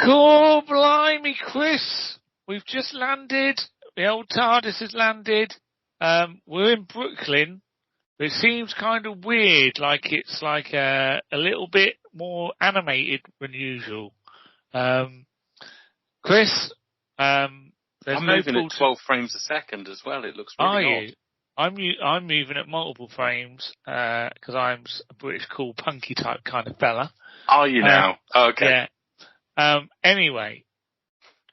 Cool, blimey, Chris. We've just landed. The old TARDIS has landed. We're in Brooklyn. It seems kind of weird, like it's like a little bit more animated than usual. Chris, I'm moving at 12 frames a second as well. It looks really odd. I'm moving at multiple frames because I'm a British cool punky type kind of fella. Are you now? Okay. Yeah. Anyway,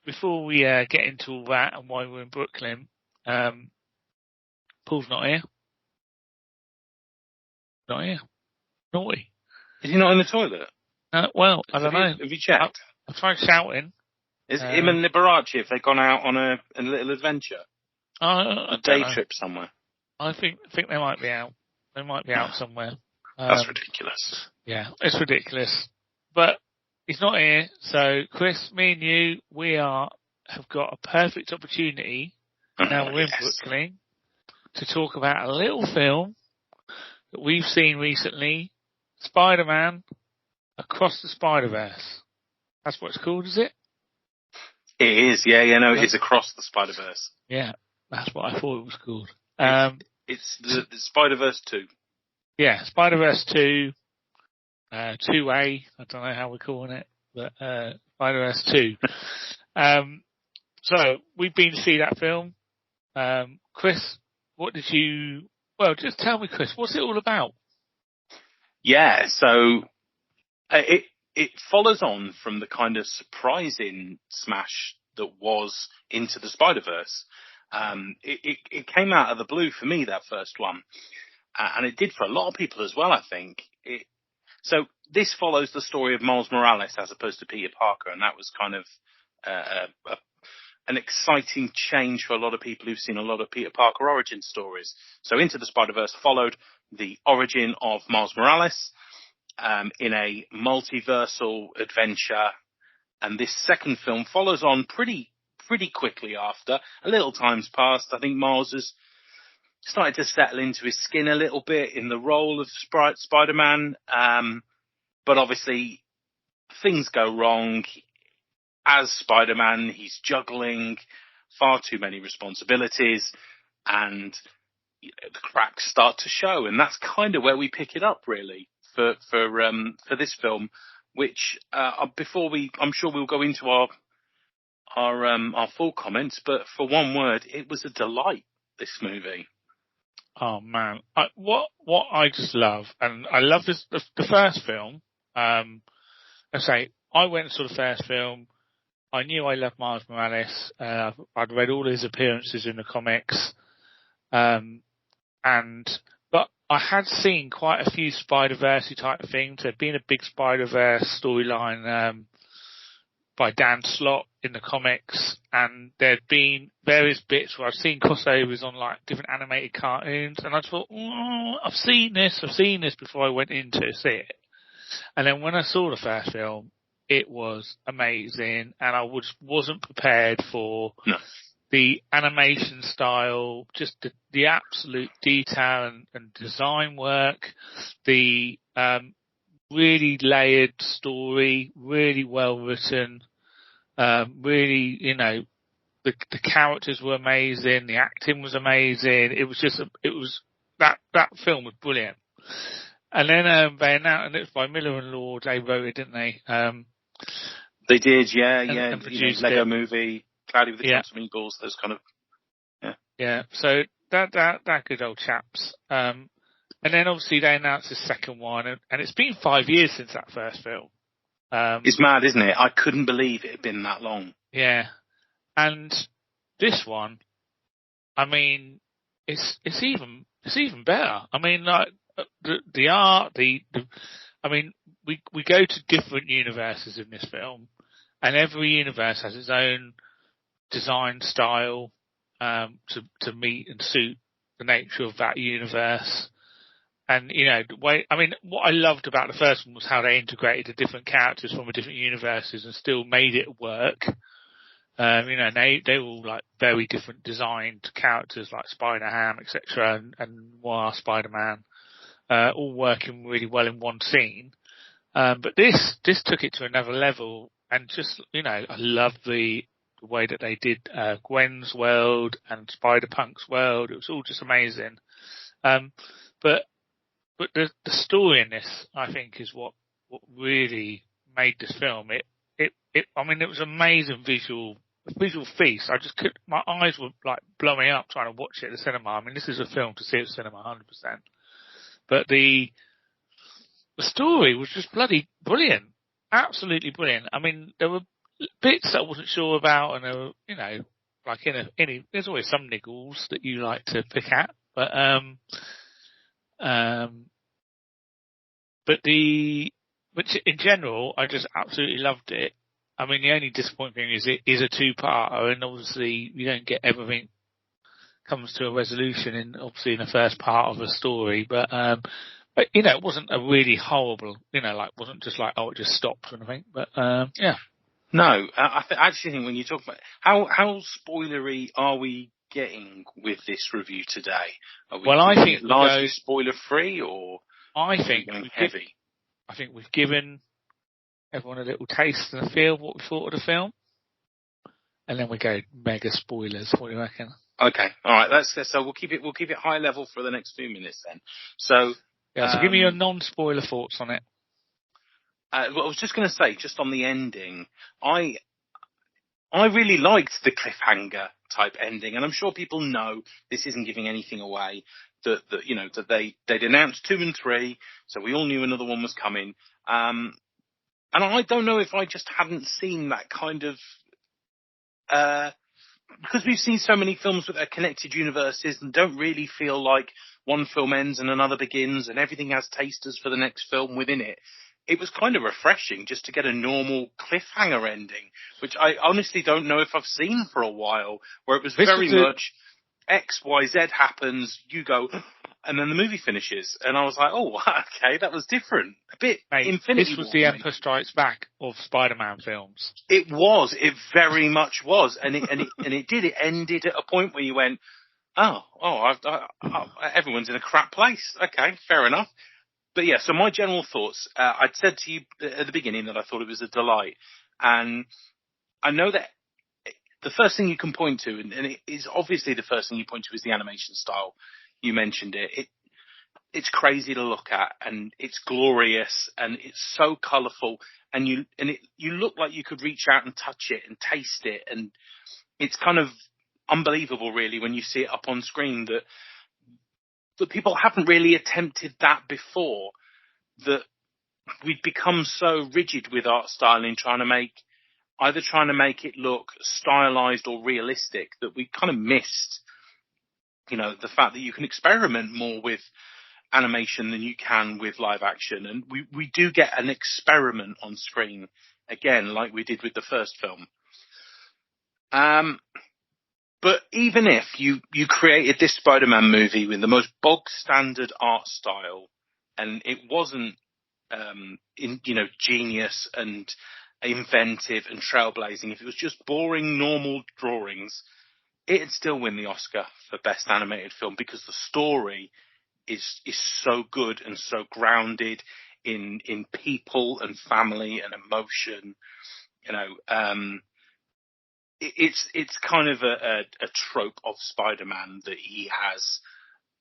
before we get into all that and why we're in Brooklyn, Paul's not here. Not here. Naughty. Is he not in the toilet? Well, I don't know. Have you checked? I tried shouting. Is him and Liberace, have they gone out on a little adventure? A day trip somewhere? I think they might be out. They might be out somewhere. That's ridiculous. Yeah, it's ridiculous. But he's not here. So, Chris, me and you, have got a perfect opportunity, now we're in Brooklyn, to talk about a little film that we've seen recently, Spider-Man Across the Spider-Verse. That's what it's called, is it? It is, yeah, it's Across the Spider-Verse. Yeah, that's what I thought it was called. It's the Spider-Verse 2. Yeah, Spider-Verse 2, 2A, I don't know how we're calling it, but Spider-Verse 2. So, we've been to see that film. Chris, just tell me, Chris, what's it all about? Yeah, so it follows on from the kind of surprising smash that was Into the Spider-Verse. It came out of the blue for me, that first one. And it did for a lot of people as well, I think. So this follows the story of Miles Morales as opposed to Peter Parker, and that was kind of an exciting change for a lot of people who've seen a lot of Peter Parker origin stories. So Into the Spider-Verse followed the origin of Miles Morales in a multiversal adventure, and this second film follows on pretty quickly after. A little time's passed. I think Miles has started to settle into his skin a little bit in the role of Spider-Man, but obviously things go wrong. As Spider-Man, he's juggling far too many responsibilities, and the cracks start to show, and that's kind of where we pick it up, really, for this film. Which I'm sure we'll go into our full comments, but for one word, it was a delight. This movie. Oh man, what I just love, and I love this the first film. I went and saw the first film. I knew I loved Miles Morales. I'd read all his appearances in the comics, but I had seen quite a few Spider-Verse type of things. There'd been a big Spider-Verse storyline by Dan Slott in the comics, and there'd been various bits where I've seen crossovers on like different animated cartoons, and I thought, I've seen this before I went in to see it. And then when I saw the first film, it was amazing, and I wasn't prepared for the animation style, just the absolute detail and design work, the really layered story, really well written, really, the characters were amazing, the acting was amazing. It was just, that film was brilliant. And then they announced, and it's by Miller and Lord, they wrote it, didn't they? They did, yeah. And produced Lego it. Movie, Cloudy with the Chance of Meatballs, those kind of, Yeah, so that good old chaps. And then obviously they announced the second one, and it's been 5 years since that first film. It's mad, isn't it? I couldn't believe it had been that long. Yeah. And this one, I mean, it's even better. I mean, like, the art, I mean, we go to different universes in this film, and every universe has its own design style, to meet and suit the nature of that universe. And, the way, I mean, what I loved about the first one was how they integrated the different characters from the different universes and still made it work. They were all like very different designed characters like Spider-Ham, etc., and Noir Spider-Man, all working really well in one scene. But this took it to another level and just, I love the way that they did Gwen's world and Spider-Punk's world. It was all just amazing. But the story in this, I think, is what really made this film. It was amazing visual feast. My eyes were like blowing up trying to watch it at the cinema. I mean, this is a film to see at the cinema, 100%. But the story was just bloody brilliant. Absolutely brilliant. I mean, there were bits that I wasn't sure about, and there were, like there's always some niggles that you like to pick at, but which in general, I just absolutely loved it. I mean, the only disappointing thing is it is a two-parter, and obviously you don't get everything comes to a resolution in the first part of a story, but it wasn't a really horrible, wasn't just like, oh, it just stopped or anything, but yeah. No, I actually think when you talk about how spoilery are we getting with this review today? Are we I think largely spoiler-free, or I think going heavy? I think we've given everyone a little taste and a feel of what we thought of the film, and then we go mega spoilers. What do you reckon? Okay, all right. So we'll keep it high level for the next few minutes then. So so give me your non-spoiler thoughts on it. Well, I was just going to say, just on the ending, I really liked the cliffhanger type ending, and I'm sure people know this isn't giving anything away. That they'd announced 2 and 3, so we all knew another one was coming. And I don't know if I just hadn't seen that kind of, because we've seen so many films with their connected universes and don't really feel like one film ends and another begins and everything has tasters for the next film within it. It was kind of refreshing just to get a normal cliffhanger ending, which I honestly don't know if I've seen for a while, where it was very much X, Y, Z happens, you go, and then the movie finishes. And I was like, oh, okay, that was different. A bit Infinity This was the Empire Strikes Back of Spider-Man films. It was. It very much was. And it did. It ended at a point where you went, everyone's in a crap place. Okay, fair enough. But yeah, so my general thoughts, I'd said to you at the beginning that I thought it was a delight. And I know that the first thing you can point to, and it is obviously the first thing you point to, is the animation style. You mentioned it. It's crazy to look at, and it's glorious, and it's so colourful, and you look like you could reach out and touch it and taste it, and it's kind of unbelievable, really, when you see it up on screen that people haven't really attempted that before, that we've become so rigid with art style in trying to make it look stylized or realistic that we kind of missed, the fact that you can experiment more with animation than you can with live action. And we do get an experiment on screen again, like we did with the first film. But even if you created this Spider-Man movie with the most bog standard art style, and it wasn't, genius and inventive and trailblazing, if it was just boring, normal drawings, it'd still win the Oscar for Best Animated Film, because the story is so good and so grounded in people and family and emotion. It's kind of a trope of Spider-Man that he has,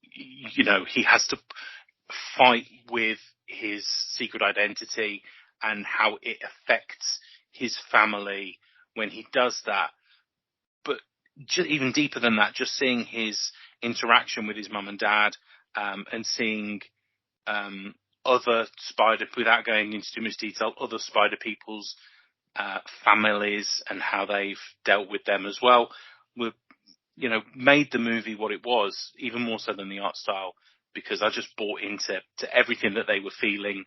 he has to fight with his secret identity and how it affects his family when he does that. But even deeper than that, just seeing his interaction with his mum and dad, and seeing other without going into too much detail, other Spider people's families and how they've dealt with them as well, made the movie what it was, even more so than the art style, because I just bought into everything that they were feeling.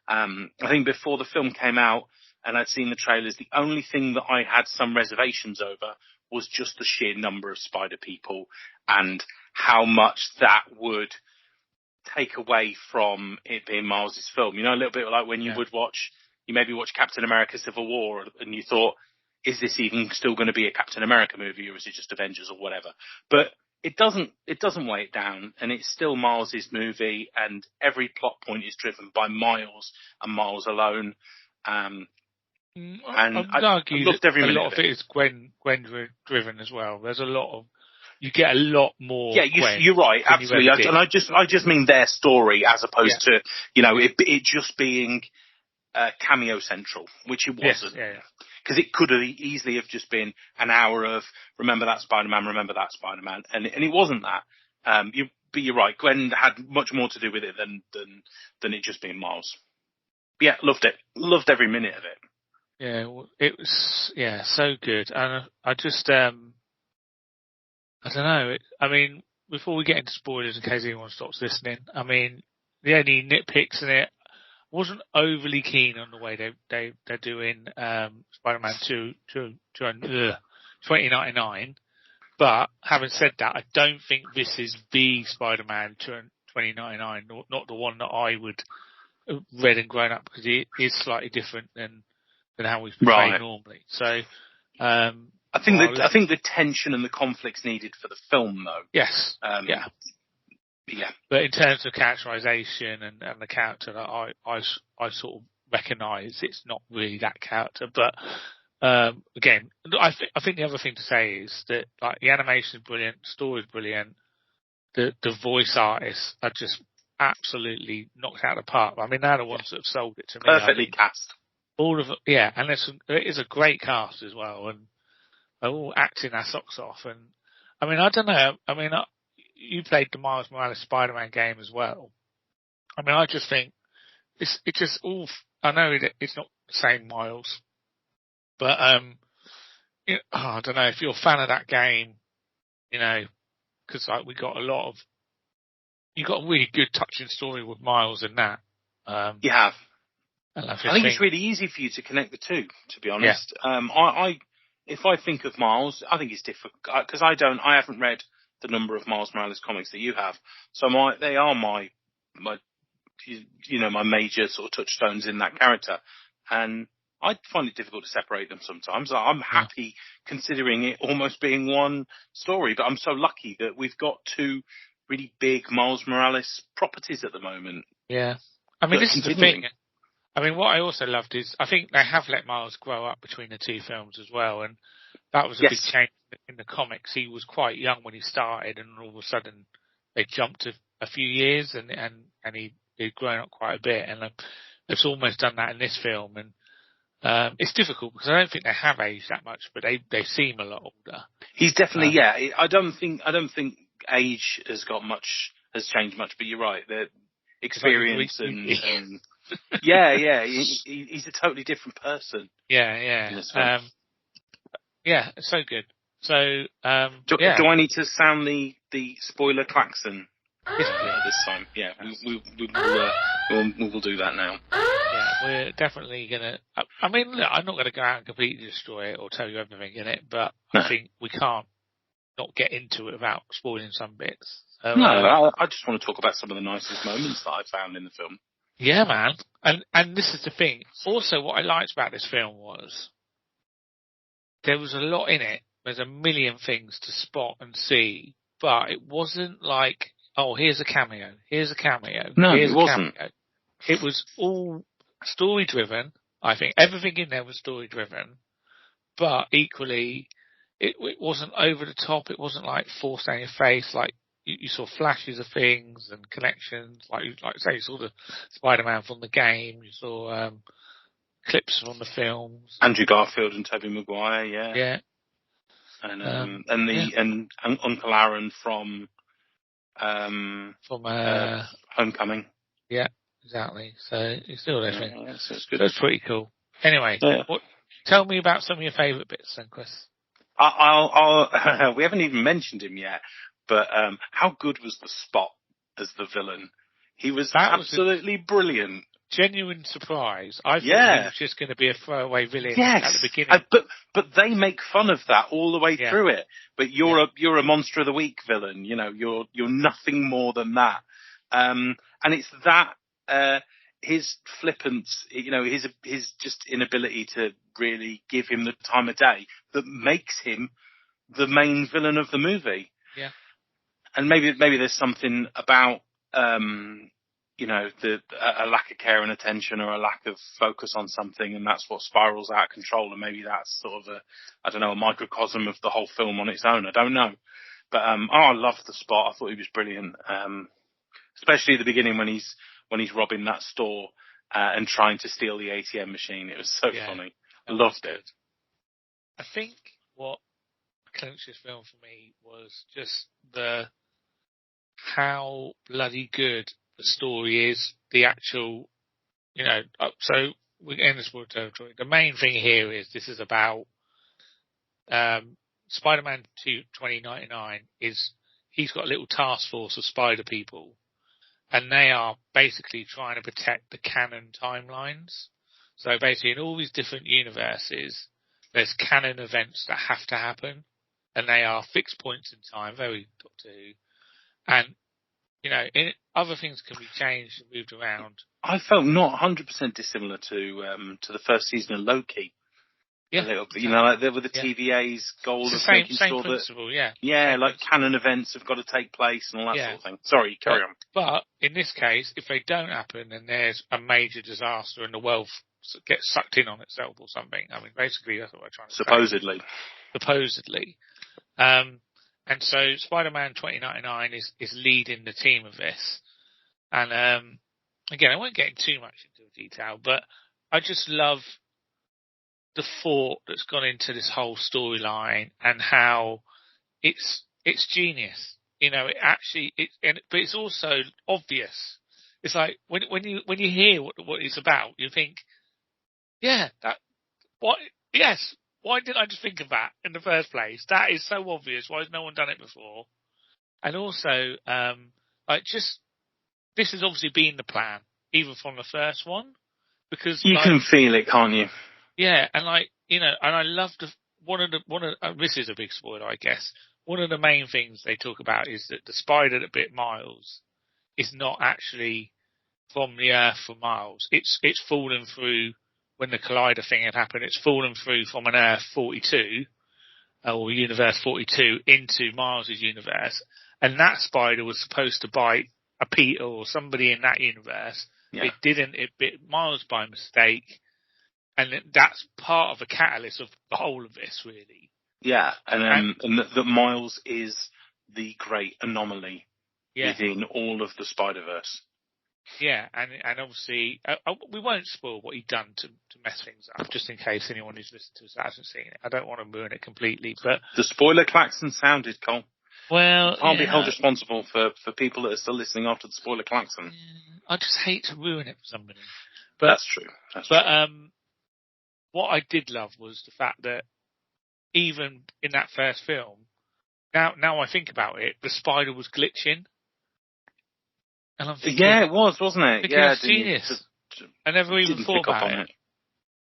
I think before the film came out and I'd seen the trailers, the only thing that I had some reservations over was just the sheer number of Spider people and how much that would take away from it being Miles's film. A little bit like when you maybe watch Captain America Civil War and you thought, is this even still going to be a Captain America movie, or is it just Avengers or whatever? But it doesn't weigh it down, and it's still Miles's movie, and every plot point is driven by Miles and Miles alone. And I would argue loved that every a minute lot of it is Gwen driven as well. There's a lot of, you get a lot more. Yeah, Gwen you're right, than absolutely. you ever did. And I just mean their story as opposed to, it just being cameo central, which it wasn't. Yes, Because it could have easily have just been an hour of remember that Spider-Man, and it wasn't that. But you're right, Gwen had much more to do with it than it just being Miles. But yeah, loved it. Loved every minute of it. Yeah, it was so good, and I just I don't know. I mean, before we get into spoilers, in case anyone stops listening, I mean, the only nitpicks in it, wasn't overly keen on the way they're doing Spider-Man 2099. But having said that, I don't think this is the Spider-Man 2099, not the one that I would have read and grown up, because it is slightly different than how we've portrayed normally. So I think the tension and the conflicts needed for the film, though. Yes. Yeah. But in terms of characterization and the character that I sort of recognise, it's not really that character. But again, I think the other thing to say is that like the animation is brilliant, the story is brilliant, the voice artists are just absolutely knocked out of the park. I mean, they're the ones that have sold it to me. Perfectly cast. All of it, and it is a great cast as well, and they're all acting their socks off. And I mean, I don't know. I mean, you played the Miles Morales Spider-Man game as well. I mean, I just think it's just all. I know it's not the same Miles, but I don't know if you're a fan of that game, because like we got you got a really good touching story with Miles in that. You have. And I think it's really easy for you to connect the two, to be honest. Yeah. If I think of Miles, I think it's difficult because I haven't read the number of Miles Morales comics that you have. So they are my major sort of touchstones in that character. And I find it difficult to separate them sometimes. I'm happy considering it almost being one story, but I'm so lucky that we've got two really big Miles Morales properties at the moment. Yeah. I mean, this is the thing. I mean, what I also loved is I think they have let Miles grow up between the two films as well, and that was a big change in the comics. He was quite young when he started, and all of a sudden they jumped a few years, and he'd grown up quite a bit, and they've almost done that in this film. And it's difficult because I don't think they have aged that much, but they seem a lot older. He's definitely I don't think age has changed much, but you're right. The experience and he's a totally different person. Yeah. So good. So do I need to sound the spoiler klaxon? Yes, this time. Yeah, we will do that now. Yeah, we're definitely gonna. I mean, look, I'm not gonna go out and completely destroy it or tell you everything in it, but I think we can't not get into it without spoiling some bits. So, I just want to talk about some of the nicest moments that I found in the film. Yeah, man. And this is the thing. Also, what I liked about this film was there was a lot in it. There's a million things to spot and see, but it wasn't like, oh, here's a cameo. No, here's it wasn't. Cameo. It was all story-driven. I think everything in there was story-driven, but equally, it wasn't over the top. It wasn't like forced down your face. Like you saw flashes of things and connections. Like say, you saw the Spider-Man from the game. You saw clips from the films. Andrew Garfield and Tobey Maguire. Yeah. And Uncle Aaron from Homecoming. Yeah, exactly. So you still there. Yeah, so it's good. That's pretty cool. Anyway, tell me about some of your favourite bits then, Chris. We haven't even mentioned him yet, but how good was the Spot as the villain? He was absolutely brilliant. Genuine surprise. I thought he was just going to be a throwaway villain at the beginning. But they make fun of that all the way through it. But you're a Monster of the Week villain. You're nothing more than that. And it's that his flippance, his just inability to really give him the time of day that makes him the main villain of the movie. Yeah. And maybe there's something about a lack of care and attention, or a lack of focus on something, and that's what spirals out of control. And maybe that's sort of a microcosm of the whole film on its own. I don't know. But, I loved the Spot. I thought he was brilliant. Especially at the beginning when he's robbing that store, and trying to steal the ATM machine. It was so funny. I loved it. I think what clinched this film for me was just how bloody good the story is. The actual, so we're in the spoiler territory. The main thing here is this is about Spider-Man 2 2099 he's got a little task force of spider people, and they are basically trying to protect the canon timelines. So basically in all these different universes, there's canon events that have to happen, and they are fixed points in time, very Doctor Who. And, other things can be changed and moved around. I felt not 100% dissimilar to the first season of Loki. Yeah. A little bit, like with the TVA's goal of making sure that canon events have got to take place and all that sort of thing. Sorry, carry on. But in this case, if they don't happen, then there's a major disaster and the world gets sucked in on itself or something. I mean, basically that's what we're trying to say. Supposedly. And so Spider-Man 2099 is leading the team of this. And again, I won't get too much into detail, but I just love the thought that's gone into this whole storyline and how it's genius. But it's also obvious. It's like when you hear what it's about, you think, why didn't I just think of that in the first place? That is so obvious. Why has no one done it before? And also, this has obviously been the plan, even from the first one, because you can feel it, can't you? Yeah, and and I love this is a big spoiler, I guess. One of the main things they talk about is that the spider that bit Miles is not actually from the Earth for Miles. It's fallen through when the collider thing had happened. It's fallen through from an Earth 42 or Universe 42 into Miles's universe, and that spider was supposed to bite a Peter or somebody in that universe. Yeah. It didn't. It bit Miles by mistake. And that's part of the catalyst of the whole of this, really. Yeah, and that Miles is the great anomaly within all of the Spider-Verse. Yeah, and obviously, we won't spoil what he'd done to mess things up, just in case anyone who's listened to us hasn't seen it. I don't want to ruin it completely, but... The spoiler klaxon sounded, Cole. Well, you can't be held responsible for people that are still listening after the spoiler klaxon. I just hate to ruin it for somebody. But, that's true. What I did love was the fact that even in that first film, now I think about it, the spider was glitching. And I'm thinking, it was, wasn't it? It's genius. I never even thought about it.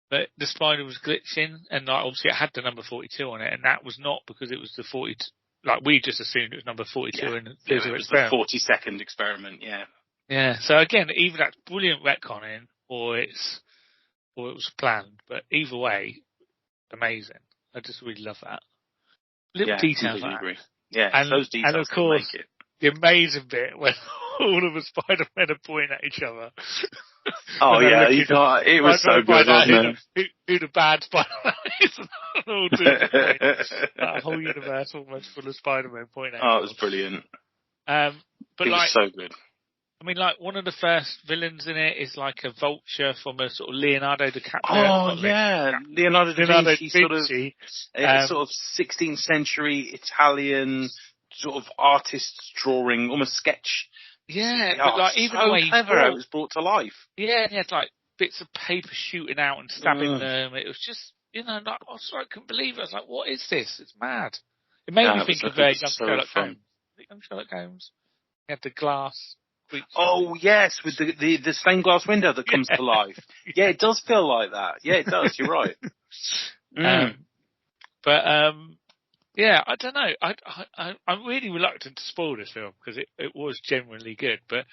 But the spider was glitching, and obviously it had the number 42 on it, and that was not because it was the 42. We just assumed it was number 42 in the it was the 40-second experiment. Yeah. Yeah. So again, either that's brilliant retconning, or it was planned. But either way, amazing. I just really love that. Little details. I agree. Yeah, and those details. And of course, make it. The amazing bit when all of the Spider-Men are pointing at each other. Oh yeah, it was so good, wasn't it? Who the bad Spider-Man is. All that whole universe almost full of Spider-Men pointing at each other. Oh, it was brilliant. But it was so good. I mean, one of the first villains in it is like a vulture from a sort of Leonardo DiCaprio. Oh, yeah. Leonardo da Vinci. Sort of 16th century Italian sort of artist's drawing, almost sketch. Yeah, but even the way clever how it was brought to life. Yeah, he had bits of paper shooting out and stabbing them. It was just, I couldn't believe it. I was like, what is this? It's mad. It made me think of young Sherlock Holmes. Young Sherlock Holmes. He had the glass. Oh yes, with the stained glass window that comes to life. Yeah, it does feel like that. Yeah, it does. You're right. Yeah, I don't know. I'm really reluctant to spoil this film because it was genuinely good. But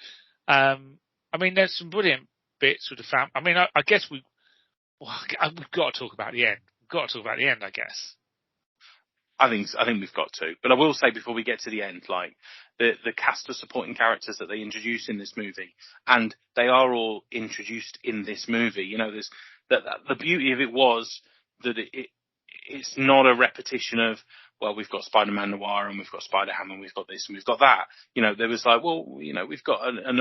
I mean, there's some brilliant bits with the family. I mean, I guess we've got to talk about the end. We've got to talk about the end, I guess. I think we've got to. But I will say before we get to the end, the cast of supporting characters that they introduce in this movie, and they are all introduced in this movie. You know, there's that the beauty of it was that it's not a repetition of, well, we've got Spider-Man Noir and we've got Spider-Ham and we've got this and we've got that. You know, there was like, well, you know, we've got an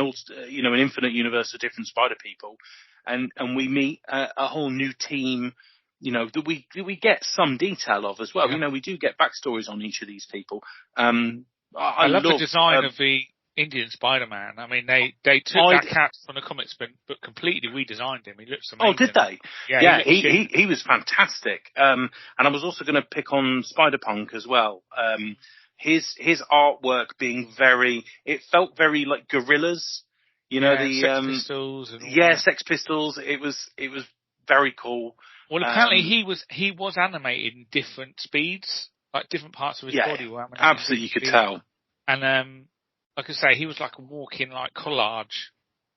infinite universe of different Spider people, and we meet a whole new team. You know, that we get some detail of as well. Yeah. You know, we do get backstories on each of these people. I love the design of the Indian Spider-Man. I mean, they took that cat from the comics but completely redesigned him. He looks amazing. Oh, did they? Yeah, he was fantastic. And I was also going to pick on Spider-Punk as well. His artwork being it felt very like Gorillaz. You know, the Sex Pistols. And all that. Sex Pistols. It was very cool. Well, apparently he was animated in different speeds, like different parts of his body were animated. Absolutely, you could tell. And like I say, he was like a walking like collage.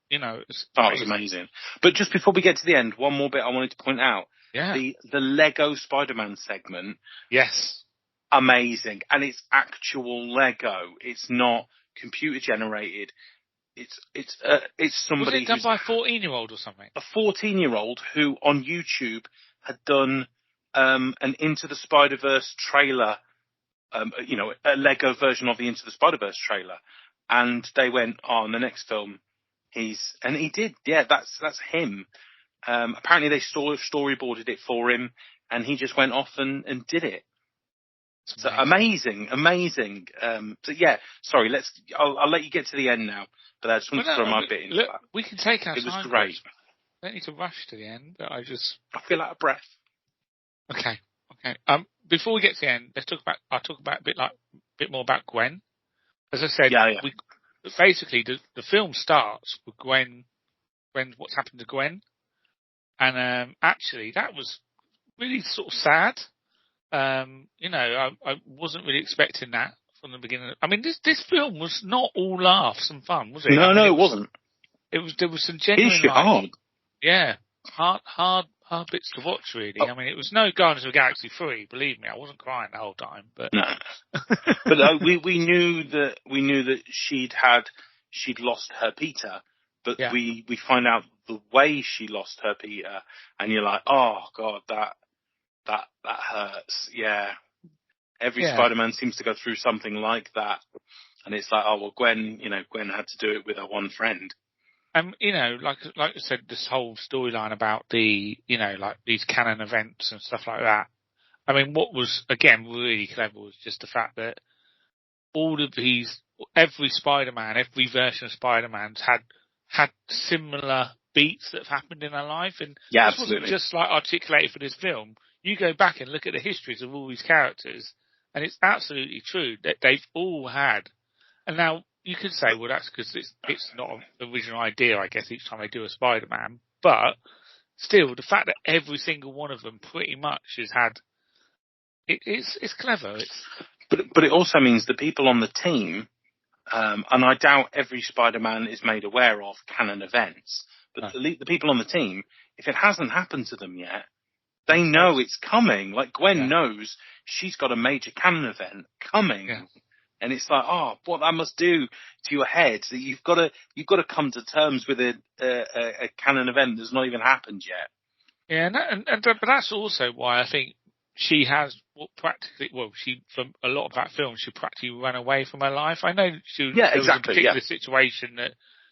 You know, it was amazing. But just before we get to the end, one more bit I wanted to point out. Yeah. The Lego Spider-Man segment. Yes. Amazing, and it's actual Lego. It's not computer generated. It's somebody. Was it done by a 14-year-old or something? A 14-year-old who on YouTube had done an Into the Spider-Verse trailer, a Lego version of the Into the Spider-Verse trailer, and they went on the next film. He did, that's him. Apparently they storyboarded it for him, and he just went off and did it. So amazing. Sorry, I'll let you get to the end now, but I just want to throw my bit into that. We can take our time. It was great. Don't need to rush to the end, but I feel out of breath. Okay. Before we get to the end, I'll talk about a bit more about Gwen. As I said, basically the film starts with Gwen, what's happened to Gwen, and actually that was really sort of sad. I wasn't really expecting that from the beginning. I mean, this film was not all laughs and fun, was it? No, it wasn't. There was some genuine hard. Yeah, hard bits to watch, really. I mean, it was no Guardians of the Galaxy 3, believe me. I wasn't crying the whole time, but no. But we knew that she'd lost her Peter, but we find out the way she lost her Peter, and you're like, oh god, that hurts. Yeah. Every Spider-Man seems to go through something like that, and it's like, oh well, Gwen had to do it with her one friend. Like I said, this whole storyline about the, like these canon events and stuff like that. I mean, what was, again, really clever was just the fact that every Spider-Man, every version of Spider-Man's had similar beats that have happened in their life. And this wasn't just like articulated for this film. You go back and look at the histories of all these characters, and it's absolutely true that they've all had. And now, you could say, well, that's because it's not an original idea, I guess, each time they do a Spider-Man. But still, the fact that every single one of them pretty much has had, it's clever. But it also means the people on the team, and I doubt every Spider-Man is made aware of canon events, but the people on the team, if it hasn't happened to them yet, they know it's coming. Like Gwen knows she's got a major canon event coming. Yeah. And it's like, oh, what that must do to your head, that you've got to come to terms with a canon event that's not even happened yet. Yeah, but that's also why I think she has for a lot of that film, she practically ran away from her life. I know there was a particular situation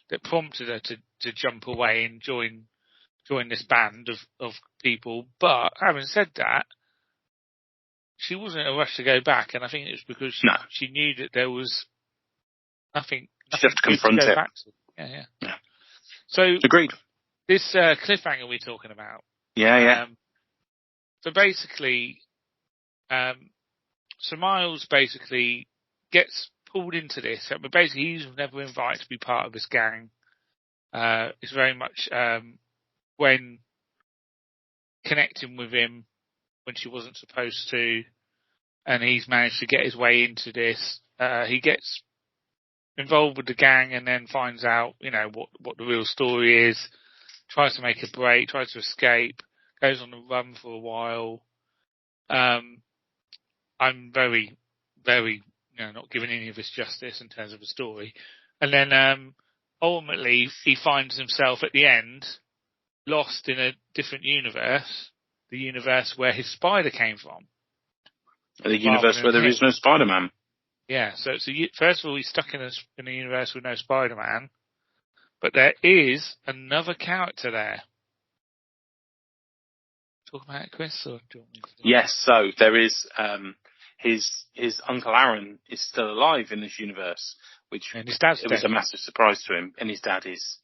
that prompted her to jump away and join this band of people. But having said that, she wasn't in a rush to go back, and I think it was because she knew that there was nothing she'd have to confront to go it. Back to. Yeah. So agreed. This cliffhanger we're talking about. Yeah. So basically, so Miles basically gets pulled into this. But basically, he's never invited to be part of this gang. It's very much Gwen connecting with him when she wasn't supposed to, and he's managed to get his way into this. He gets involved with the gang and then finds out, what the real story is, tries to make a break, tries to escape, goes on the run for a while. I'm very, very not giving any of us justice in terms of a story. And then ultimately he finds himself at the end lost in a different universe, the universe where his spider came from. The universe where there is no Spider-Man. Yeah, so first of all, he's stuck in a universe with no Spider-Man, but there is another character there. Talk about it, Chris, or do you want me to do it? Yes, so there is his Uncle Aaron is still alive in this universe, which and his dad's was a massive surprise to him. And his dad is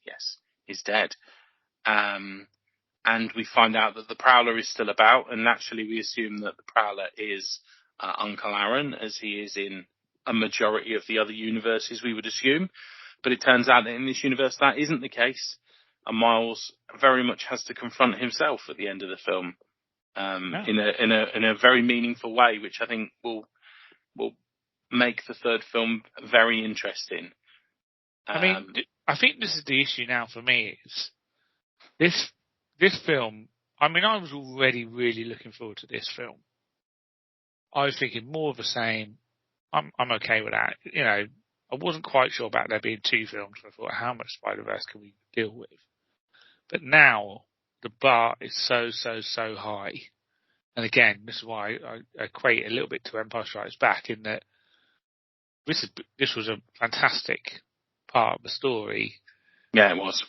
dead. And we find out that the Prowler is still about, and naturally we assume that the Prowler is Uncle Aaron, as he is in a majority of the other universes, we would assume. But it turns out that in this universe that isn't the case, and Miles very much has to confront himself at the end of the film in a very meaningful way, which I think will make the third film very interesting. I think this is the issue now for me. Is this film? I mean, I was already really looking forward to this film. I was thinking more of the same. I'm okay with that. I wasn't quite sure about there being two films. I thought, how much Spider-Verse can we deal with? But now the bar is so high. And again, this is why I equate a little bit to Empire Strikes Back in that this was a fantastic part of the story. Yeah, it was.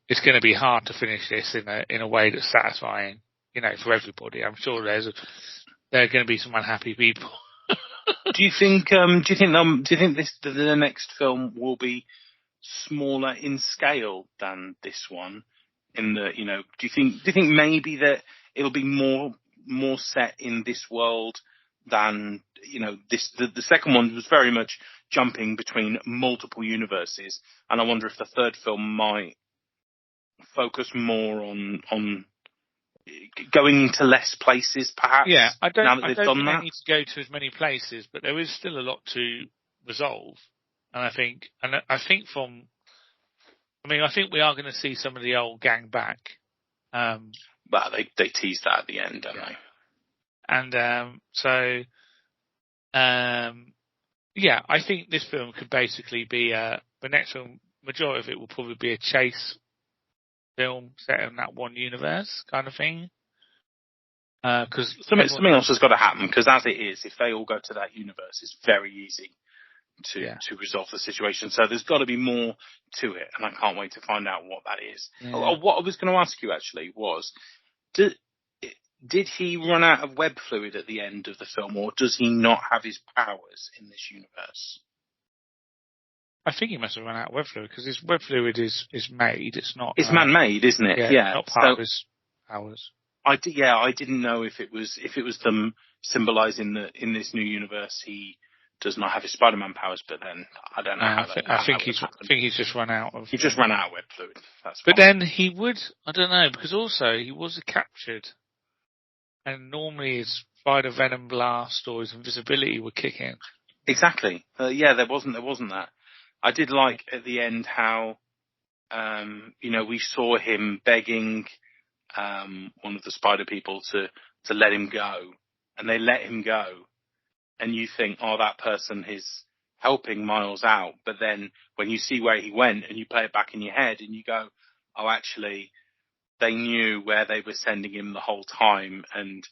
It's going to be hard to finish this in a way that's satisfying, for everybody. I'm sure there are going to be some unhappy people. Do you think the next film will be smaller in scale than this one? Do you think maybe that it'll be more set in this world than the second one was very much jumping between multiple universes, and I wonder if the third film might focus more on going into less places, perhaps. Yeah, I don't think they need to go to as many places, but there is still a lot to resolve, and I think we are going to see some of the old gang back. But they teased that at the end, don't they? And I think this film could basically be the next film. Majority of it will probably be a chase film set in that one universe kind of thing. Because something else has got to happen. Because as it is, if they all go to that universe, it's very easy to resolve the situation. So there's got to be more to it, and I can't wait to find out what that is. Yeah. What I was going to ask you actually was, did he run out of web fluid at the end of the film, or does he not have his powers in this universe? I think he must have run out of web fluid, because his web fluid is made. It's not. It's man-made, isn't it? Yeah. Not part of his powers. I didn't know if it was them symbolising that in this new universe he does not have his Spider-Man powers, but then I don't know how that. I think he's just run out of. He just ran out of web fluid. That's but then he would. I don't know, because also he was captured, and normally his spider venom blast or his invisibility would kick in. Exactly. There wasn't that. I did like at the end how, we saw him begging one of the spider people to let him go, and they let him go, and you think, oh, that person is helping Miles out, but then when you see where he went and you play it back in your head and you go, oh, actually they knew where they were sending him the whole time, and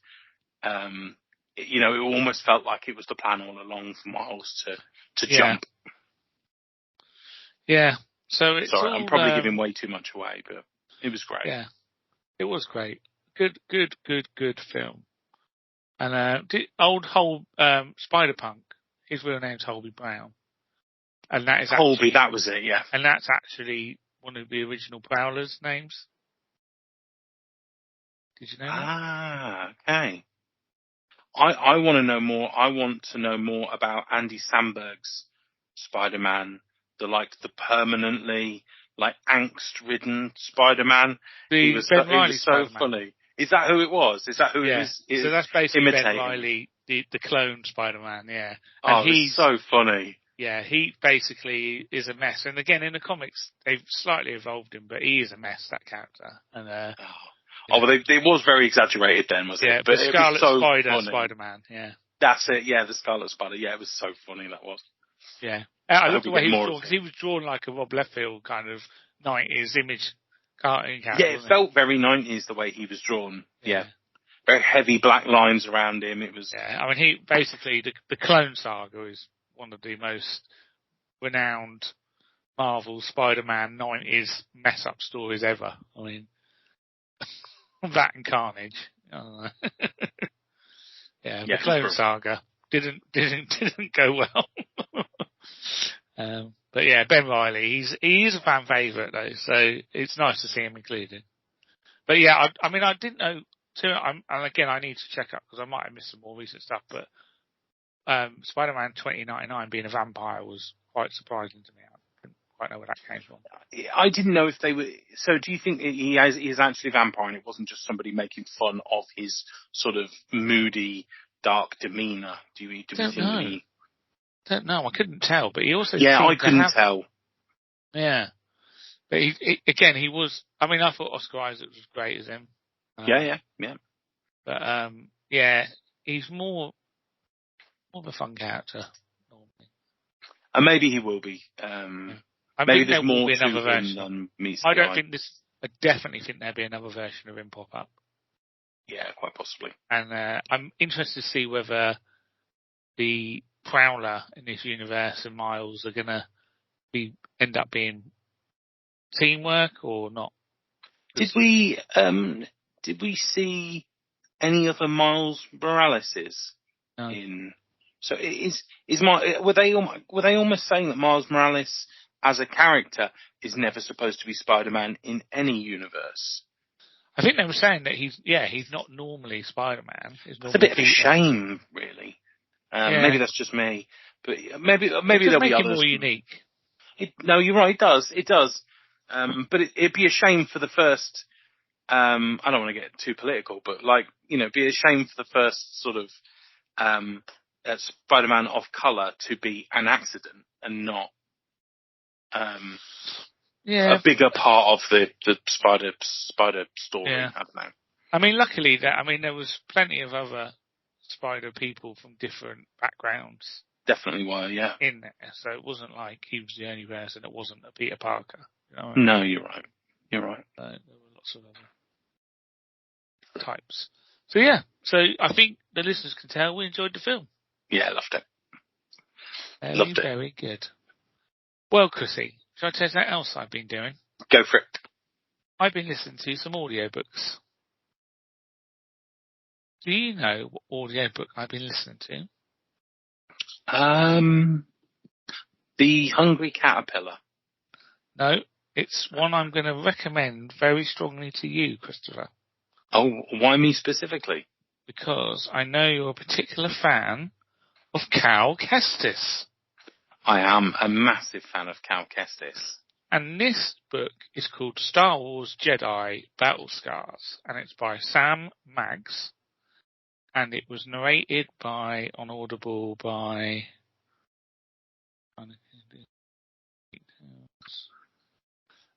it almost felt like it was the plan all along for Miles to jump. Yeah. So it's sorry, I'm probably giving way too much away, but it was great. Yeah, it was great. Good film. And Spider-Punk, his real name's Holby Brown, and that is Holby. That was it. Yeah, and that's actually one of the original Prowlers' names. Did you know that? Ah, okay. I want to know more. I want to know more about Andy Samberg's Spider-Man, the permanently angst-ridden Spider-Man. He was so funny. Is that who it was? Is that who it was? So that's basically imitating? Ben Reilly, the clone Spider-Man. Yeah. And he's so funny. Yeah, he basically is a mess. And again, in the comics, they've slightly evolved him, but he is a mess, that character. And it was very exaggerated then, was it? Yeah, but Scarlet it was so Spider, funny. Spider-Man. Yeah. That's it. Yeah, the Scarlet Spider. Yeah, it was so funny, that was. Yeah. I hope loved the we way get he was more drawn, of because it. he was drawn like a Rob Liefeld kind of 90s image cartoon Yeah, character, it wasn't felt very 90s the way he was drawn. it? Yeah. Very heavy black lines around him. It was. Yeah, I mean, he basically, the Clone Saga is one of the most renowned Marvel Spider-Man 90s mess-up stories ever. I mean, that and Carnage. I don't know. Yeah, Yeah, the Clone brilliant. Saga didn't go well. But yeah, Ben Reilly, he's a fan favourite though, so it's nice to see him included. But yeah, I mean, I didn't know too. And again, I need to check up because I might have missed some more recent stuff. But Spider-Man 2099 being a vampire was quite surprising to me. I didn't quite know where that came from. I didn't know if they were. So, do you think he's actually a vampire, and it wasn't just somebody making fun of his sort of moody, dark demeanour? Do we think know. that he? Don't know. I couldn't tell, but he also Yeah, I seemed to couldn't have, tell. Yeah, but he was. I mean, I thought Oscar Isaac was great as him. Yeah. But yeah, he's more of a fun character normally. And maybe he will be. Maybe there's more to him than meets the eye. I don't think this. I definitely think there'll be another version of him pop up. Yeah, quite possibly. And I'm interested to see whether the Prowler in this universe and Miles are gonna end up being teamwork or not. Did we see any other Miles Moraleses in? So were they almost saying that Miles Morales as a character is never supposed to be Spider-Man in any universe? I think they were saying that he's not normally Spider-Man. It's a bit of a shame, really. Maybe that's just me, but maybe there'll be others. More unique. No, you're right. It does. But it'd be a shame for the first. I don't want to get too political, but it'd be a shame for the first sort of Spider-Man of color to be an accident and not a bigger part of the Spider story. Yeah. I don't know. I mean, luckily there was plenty of other Spider people from different backgrounds. Definitely were, yeah. In there, so it wasn't like he was the only person. It wasn't a Peter Parker. You know what I mean? No, you're right. You're right. There were lots of other types. So yeah, I think the listeners can tell we enjoyed the film. Yeah, loved it. Loved it. Very good. Well, Chrissy, shall I tell you something else I've been doing? Go for it. I've been listening to some audiobooks. Do you know what audiobook I've been listening to? The Hungry Caterpillar. No, it's one I'm going to recommend very strongly to you, Christopher. Oh, why me specifically? Because I know you're a particular fan of Cal Kestis. I am a massive fan of Cal Kestis. And this book is called Star Wars Jedi Battle Scars, and it's by Sam Maggs. And it was narrated on Audible by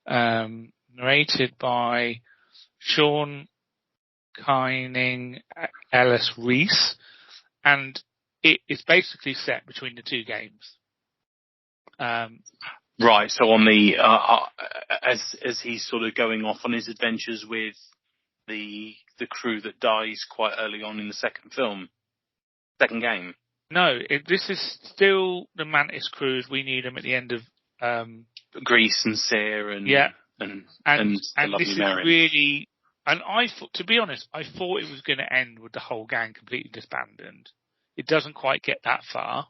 narrated by Sean Kyning Ellis Reese, and it is basically set between the two games. Right, so on the as he's sort of going off on his adventures with the crew that dies quite early on in the second game. No, this is still the Mantis crew as we need them at the end of Grease and Sear and the lovely this Marion. Is really, and I thought, to be honest, I thought it was going to end with the whole gang completely disbanded. It doesn't quite get that far,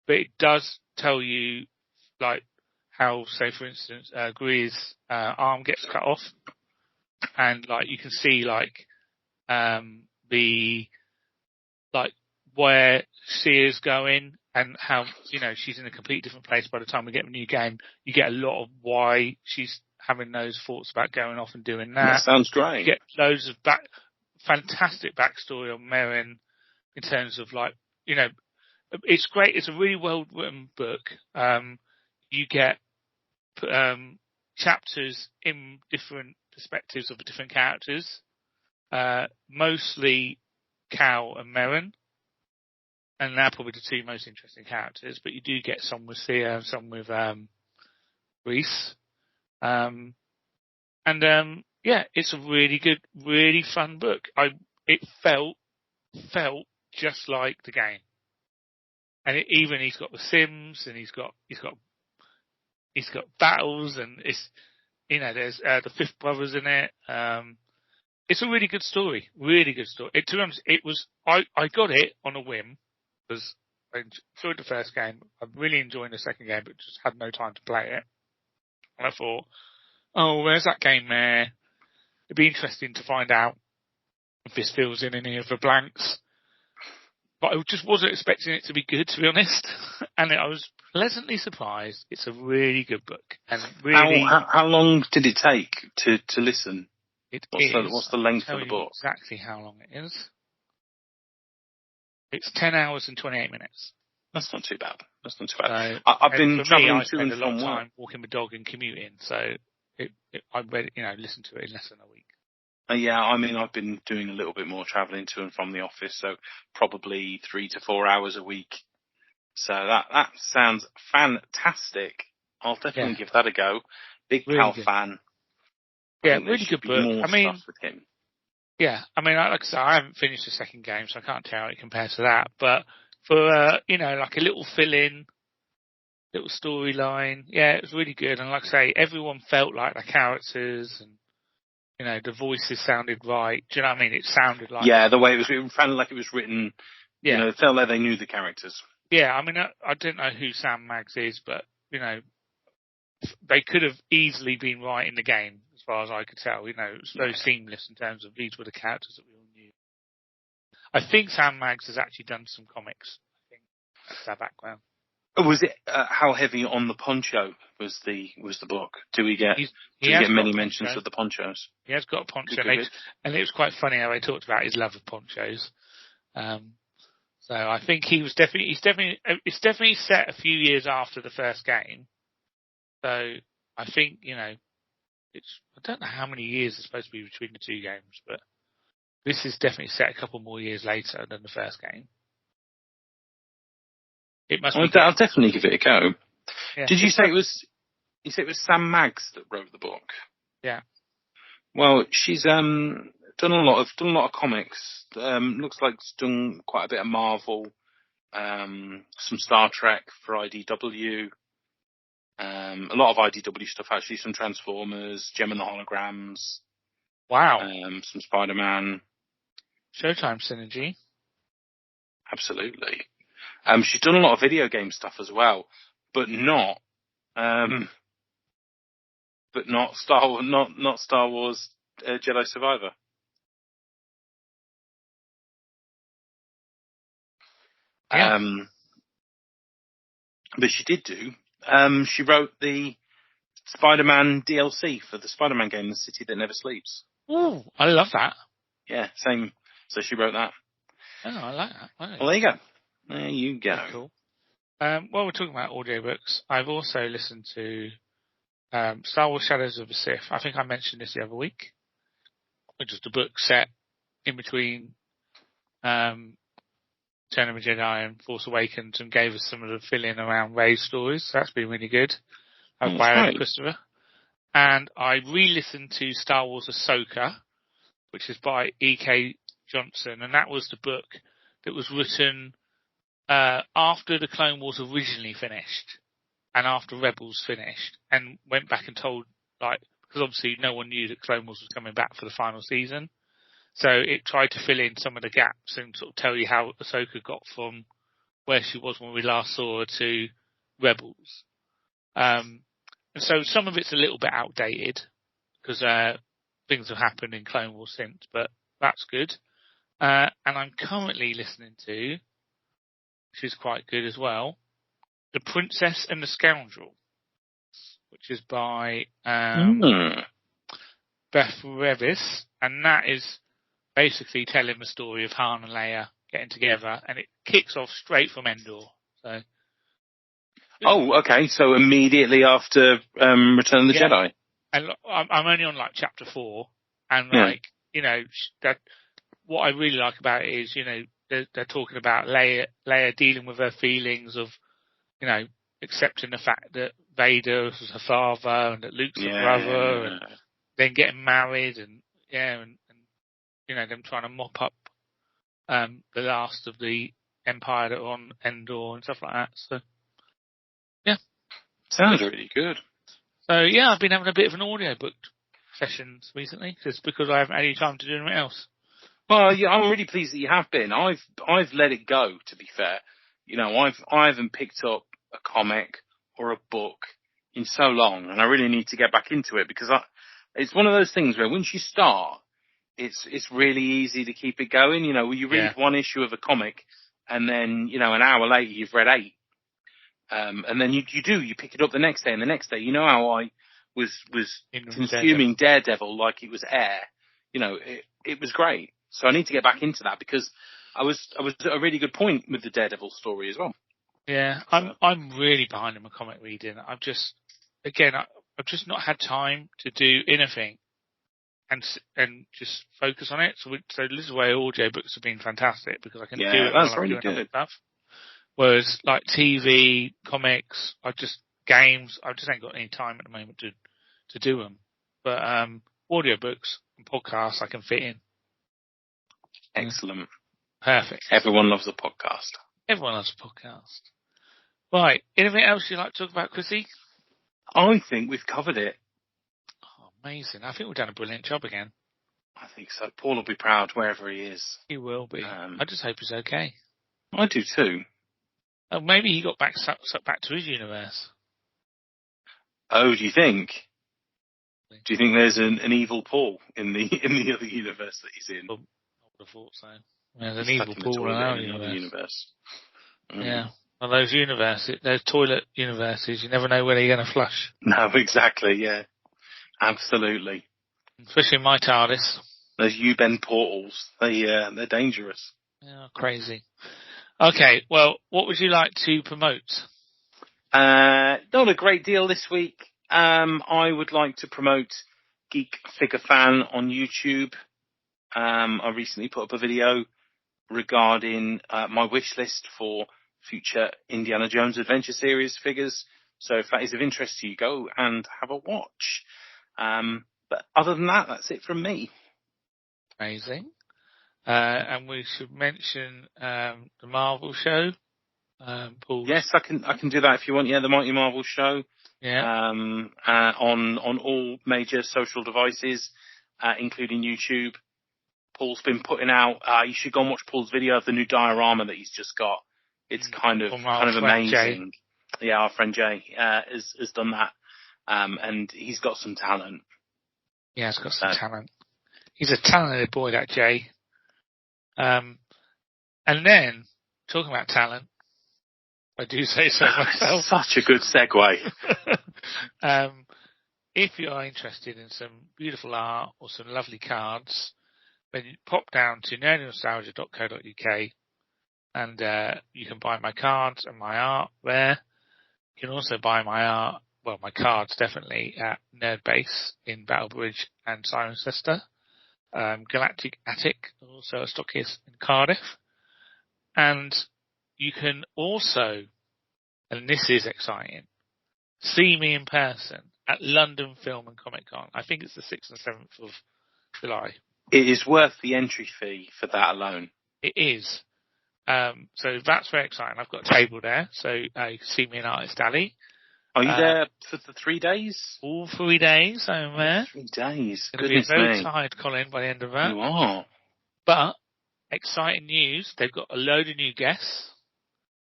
but it does tell you how, say for instance, Greer's arm gets cut off. And you can see where Sear's going and how she's in a completely different place by the time we get a new game. You get a lot of why she's having those thoughts about going off and doing that. That sounds great. You get loads of fantastic backstory on Merrin in terms of it's great. It's a really well written book. You get chapters in different perspectives of the different characters, mostly Cal and Merrin. and they're probably the two most interesting characters. But you do get some with Thea, some with Reese, yeah, it's a really good, really fun book. It felt just like the game, and he's got the Sims, and he's got battles, and it's there's the Fifth Brothers in it. It's a really good story, really good story. To be honest, I got it on a whim because I enjoyed the first game. I'm really enjoying the second game, but just had no time to play it. And I thought, oh, where's that game there? It'd be interesting to find out if this fills in any of the blanks. But I just wasn't expecting it to be good, to be honest. And I was pleasantly surprised. It's a really good book. And really, how long did it take to listen? What's the length of the book? Exactly how long it is. It's 10 hours and 28 minutes. That's not too bad. So, I've been travelling to and a lot of time walking the dog and commuting, so I read, listened to it in less than a week. Yeah, I mean, I've been doing a little bit more travelling to and from the office, so probably 3 to 4 hours a week. So that sounds fantastic. I'll definitely give that a go. Big really Cal fan. Yeah, really good book. I mean, with him. Yeah, I mean, like I said, I haven't finished the second game, so I can't tell how it compares to that. But for like a little fill-in, little storyline, yeah, it was really good. And like I say, everyone felt like the characters, and the voices sounded right. Do you know what I mean? It sounded like the way it sounded like it was written. Yeah, it felt like they knew the characters. Yeah, I mean, I don't know who Sam Maggs is, but they could have easily been right in the game, as far as I could tell. It was so seamless in terms of these were the characters that we all knew. I think Sam Maggs has actually done some comics. I think that's their background. Was it how heavy on the poncho was the book? Do we get many mentions of the ponchos? He has got a poncho, and it was quite funny how they talked about his love of ponchos. So I think it's definitely set a few years after the first game. So I think I don't know how many years is supposed to be between the two games, but this is definitely set a couple more years later than the first game. It must be. I'll definitely give it a go. Yeah. Did you say it was? You said it was Sam Maggs that wrote the book. Yeah. Well, she's done a lot of comics. Looks like she's done quite a bit of Marvel, some Star Trek for IDW, a lot of IDW stuff actually. Some Transformers, Gem and the Holograms. Wow. Some Spider-Man. Showtime synergy. Absolutely. She's done a lot of video game stuff as well, but not Star Wars Jedi Survivor. Yeah. But she did do. She wrote the Spider-Man DLC for the Spider-Man game, The City That Never Sleeps. Ooh, I love that. Yeah, same. So she wrote that. Oh, I like that. Right. Well, there you go. There you go. That's cool. While we're talking about audiobooks, I've also listened to Star Wars Shadows of the Sith. I think I mentioned this the other week, which is the book set in between Return of the Jedi and Force Awakens, and gave us some of the fill-in around Rey's stories. So that's been really good. By Eric Christopher. And I re-listened to Star Wars Ahsoka, which is by E.K. Johnson, and that was the book that was written after the Clone Wars originally finished and after Rebels finished, and went back and told, because obviously no one knew that Clone Wars was coming back for the final season. So it tried to fill in some of the gaps and sort of tell you how Ahsoka got from where she was when we last saw her to Rebels. And so some of it's a little bit outdated because things have happened in Clone Wars since, but that's good. And I'm currently listening to, which is quite good as well, The Princess and the Scoundrel, which is by Beth Revis, and that is basically telling the story of Han and Leia getting together, and it kicks off straight from Endor. So. Oh, okay. So immediately after Return of the Jedi. And I'm only on chapter 4, and that what I really like about it is they're talking about Leia dealing with her feelings of, accepting the fact that Vader was her father and that Luke's her brother, and then getting married, and them trying to mop up the last of the Empire that are on Endor and stuff like that. So, yeah. Sounds really good. So, yeah, I've been having a bit of an audiobook sessions recently, just because I haven't had any time to do anything else. Well, yeah, I'm really pleased that you have been. I've let it go, to be fair. I haven't picked up a comic or a book in so long, and I really need to get back into it, because it's one of those things where once you start, it's really easy to keep it going. You read one issue of a comic, and then, an hour later you've read 8. And then you pick it up the next day and the next day. You know how I was consuming Daredevil like it was air. It was great. So I need to get back into that, because I was at a really good point with the Daredevil story as well. Yeah, I'm really behind in my comic reading. I've just not had time to do anything and just focus on it. So this is why audiobooks have been fantastic, because I can do it while I'm doing other stuff. Whereas like TV, comics, games, I just ain't got any time at the moment to do them. But audiobooks and podcasts I can fit in. Excellent. Perfect. Everyone loves a podcast. Everyone loves a podcast. Right. Anything else you'd like to talk about, Chrissy? I think we've covered it. Oh, amazing. I think we've done a brilliant job again. I think so. Paul will be proud wherever he is. He will be. I just hope he's okay. I do too. Oh, maybe he got back to his universe. Oh, do you think? Do you think there's an evil Paul in the other universe that he's in? I would have thought so. There's an evil Paul in our universe. Yeah. Well, those toilet universes, you never know where you're going to flush. No, exactly, yeah. Absolutely. Especially in my TARDIS. Those U-bend portals, they're dangerous. Yeah, crazy. Okay, well, what would you like to promote? Not a great deal this week. I would like to promote Geek Figure Fan on YouTube. I recently put up a video regarding my wish list for future Indiana Jones Adventure Series figures. So if that is of interest to you, go and have a watch. But other than that, that's it from me. Amazing. And we should mention the Marvel show. Paul. Yes, I can do that if you want. Yeah, the Mighty Marvel show. Yeah. On all major social devices, including YouTube. Paul's been putting out. You should go and watch Paul's video of the new diorama that he's just got. It's kind of amazing. Jay. Yeah, our friend Jay has done that, and he's got some talent. Yeah, he's got some talent. He's a talented boy, that Jay. And then talking about talent, I do say so myself. Such a good segue. If you are interested in some beautiful art or some lovely cards, then you pop down to nerdnostalgia.co.uk and you can buy my cards and my art there. You can also buy my art, well, my cards definitely, at Nerdbase in Battlebridge and Cirencester. Galactic Attic, also a stockist in Cardiff. And you can also, and this is exciting, see me in person at London Film and Comic Con. I think it's the 6th and 7th of July. It is worth the entry fee for that alone. It is. So that's very exciting. I've got a table there, so you can see me in Artist Alley. Are you there for the 3 days? All 3 days I'm there. 3 days. Going to be very tired, Colin, by the end of that. You are. But exciting news, they've got a load of new guests.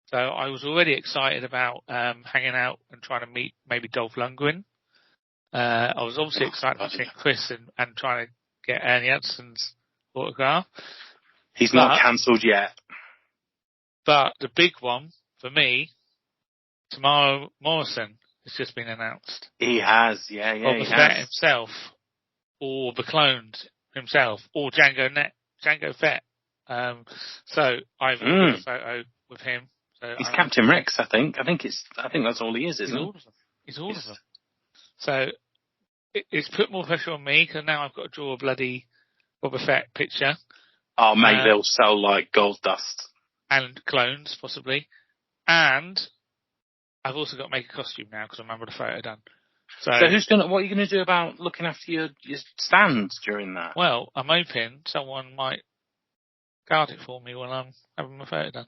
So I was already excited about hanging out and trying to meet maybe Dolph Lundgren. I was obviously excited about seeing Chris and trying to get Ernie Hudson's autograph. He's not cancelled yet. But the big one for me, Tamara Morrison has just been announced. He has, yeah, he has. Himself, or the cloned himself, or Django Fett. So I've got a photo with him. So he's Captain Rex, I think. I think that's all he is, isn't he? He's all of them. So it's put more pressure on me, because now I've got to draw a bloody Boba Fett picture. Oh, mate, they'll sell like gold dust. And clones, possibly. And I've also got to make a costume now because I remember the photo done. So what are you gonna do about looking after your stands during that? Well, I'm hoping someone might guard it for me when I'm having my photo done.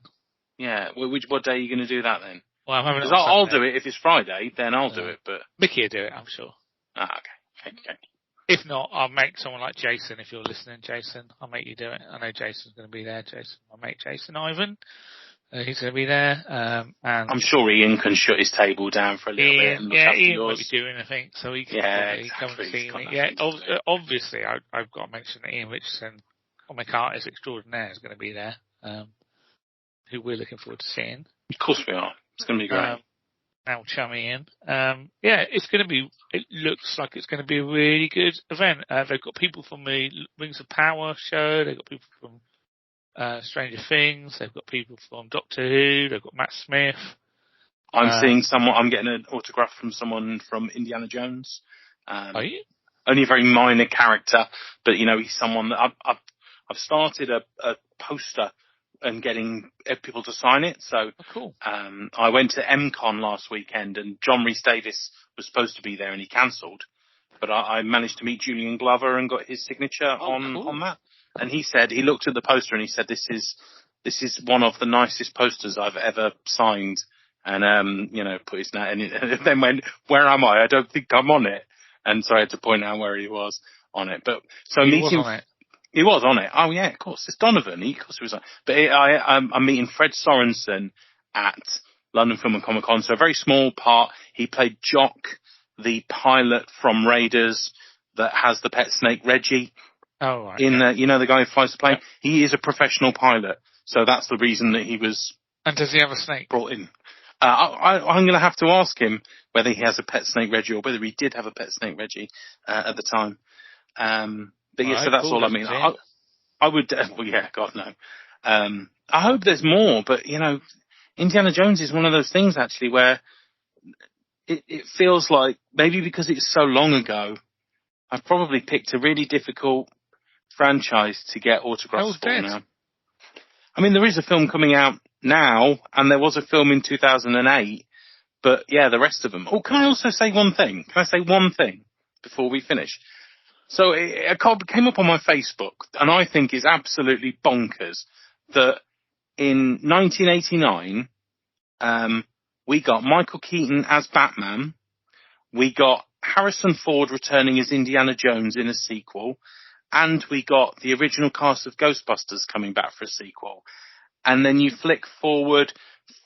Yeah, what day are you gonna do that then? Well, I'm having it. Because I'll do it if it's Friday, then I'll do it. But Mickey will do it, I'm sure. Okay. If not, I'll make someone like Jason. If you're listening, Jason, I'll make you do it. I know Jason's going to be there. Jason, my mate Jason Ivan, he's going to be there. And I'm sure Ian can shut his table down for a little bit and look after Ian yours. might be doing, I think, so he can come and see me. Yeah, obviously, I've got to mention that Ian Richardson, comic artist extraordinaire, is going to be there, who we're looking forward to seeing. Of course we are. It's going to be great. Now chummy in. It looks like it's going to be a really good event. They've got people from the Rings of Power show. They've got people from Stranger Things. They've got people from Doctor Who. They've got Matt Smith. I'm seeing someone. I'm getting an autograph from someone from Indiana Jones. Are you? Only a very minor character, but he's someone that I've started a poster and getting people to sign it. So cool. I went to MCon last weekend, and John Rhys Davies was supposed to be there, and he cancelled. But I managed to meet Julian Glover and got his signature on that. And he said he looked at the poster and he said, "This is one of the nicest posters I've ever signed." And put his name. And then went, "Where am I? I don't think I'm on it." And so I had to point out where he was on it. But so meeting. He was on it. Oh yeah, of course. It's Donovan. Of course he was on. But I'm meeting Fred Sorensen at London Film and Comic Con. So a very small part. He played Jock, the pilot from Raiders that has the pet snake Reggie. Oh right. The guy who flies the plane. Yeah. He is a professional pilot. So that's the reason that he was. And does he have a snake? Brought in. I'm going to have to ask him whether he has a pet snake Reggie or whether he did have a pet snake Reggie at the time. But yeah, so that's all I mean. I would, God no. I hope there's more, but Indiana Jones is one of those things actually where it feels like maybe because it's so long ago, I've probably picked a really difficult franchise to get autographs for now. I mean, there is a film coming out now, and there was a film in 2008, but yeah, the rest of them. Oh, can I also say one thing? Can I say one thing before we finish? So it came up on my Facebook, and I think it's absolutely bonkers that in 1989, we got Michael Keaton as Batman, we got Harrison Ford returning as Indiana Jones in a sequel, and we got the original cast of Ghostbusters coming back for a sequel. And then you flick forward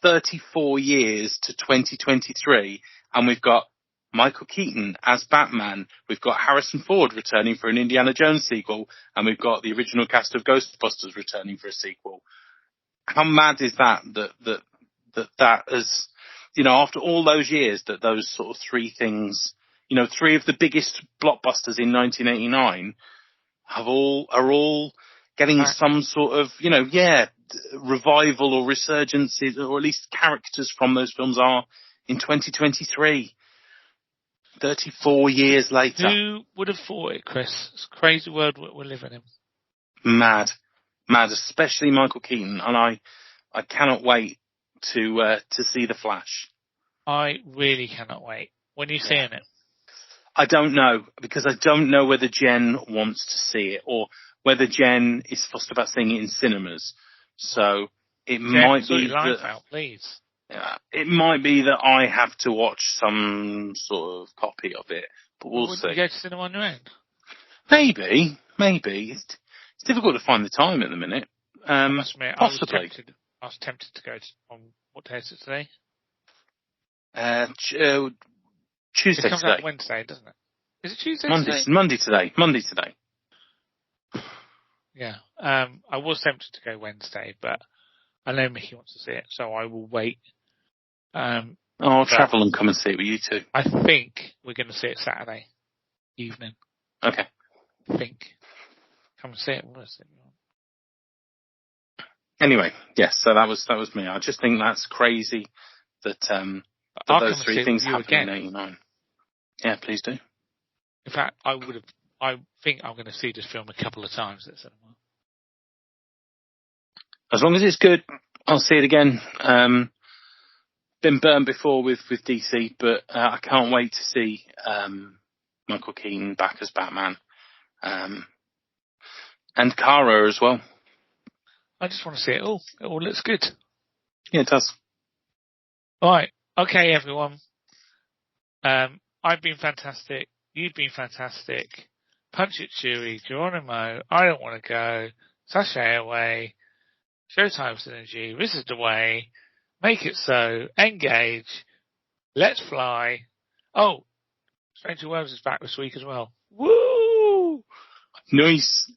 34 years to 2023, and we've got Michael Keaton as Batman, we've got Harrison Ford returning for an Indiana Jones sequel, and we've got the original cast of Ghostbusters returning for a sequel. How mad is that is, after all those years, that those sort of three things, three of the biggest blockbusters in 1989 are all getting some sort of, revival or resurgence, or at least characters from those films are in 2023. 34 years later. Who would have thought it, Chris? It's a crazy world we're living in. Mad, especially Michael Keaton, and I cannot wait to see The Flash. I really cannot wait. When are you seeing it? I don't know, because I don't know whether Jen wants to see it, or whether Jen is fussed about seeing it in cinemas. So it might be that, please. It might be that I have to watch some sort of copy of it, but we'll see. You go to cinema on your own? Maybe. It's difficult to find the time at the minute. Possibly. I was tempted to go on, what day is it today? Tuesday. It comes out Wednesday, doesn't it? Is it Tuesday today? Monday today. Yeah. I was tempted to go Wednesday, but I know Mickey wants to see it, so I will wait. I'll travel and come and see it with you too. I think we're going to see it Saturday evening. Okay. I think. Come and see it. Anyway, yes, so that was me. I just think that's crazy that those three things happened in 89. Yeah, please do. In fact, I think I'm going to see this film a couple of times at cinema. as long as it's good, I'll see it again. Been burned before with DC, but I can't wait to see Michael Keaton back as Batman. And Kara as well. I just want to see it all. It all looks good. Yeah, it does. Right. Okay, everyone. I've been fantastic. You've been fantastic. Punch it, Chewy. Geronimo. I don't want to go. Sashay away. Showtime Synergy. This is the way. Make it so. Engage. Let's fly. Oh, Stranger Worlds is back this week as well. Woo! Nice.